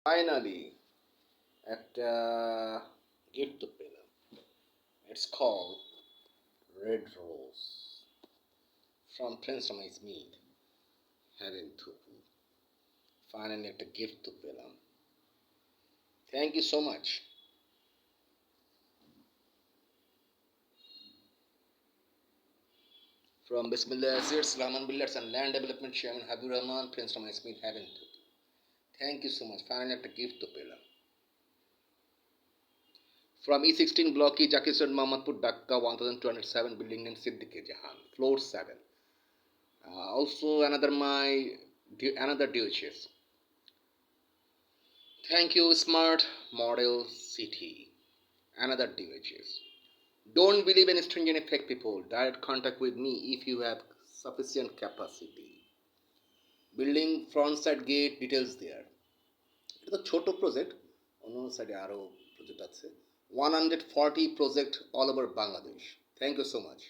Finally, একটা gift তো পেলাম। It's called Red Rose from Prince Ramay Smith, Heaven Thupu. Finally একটা gift তো পেলাম। Thank you so much. From Bismillah Assets, Rahman Builders and Land Development Chairman Habib Rahman, Prince Ramay Smith, Heaven Thupu. Thank you so much. Finally একটা gift তো পেলাম। From E16 Block E, Jakir Street, Mohammadpur, Dhaka, 1207, building name Siddiqui Jahan, floor 7. Also another DHS. Thank you, Smart Model City. Another DHS. Don't believe in stringent and fake people. Direct contact with me if you have sufficient capacity. Building front side gate details there. এটা তো ছোট project, অন্য সাইডে আরও project আছে। 140 project all over Bangladesh. Thank you so much.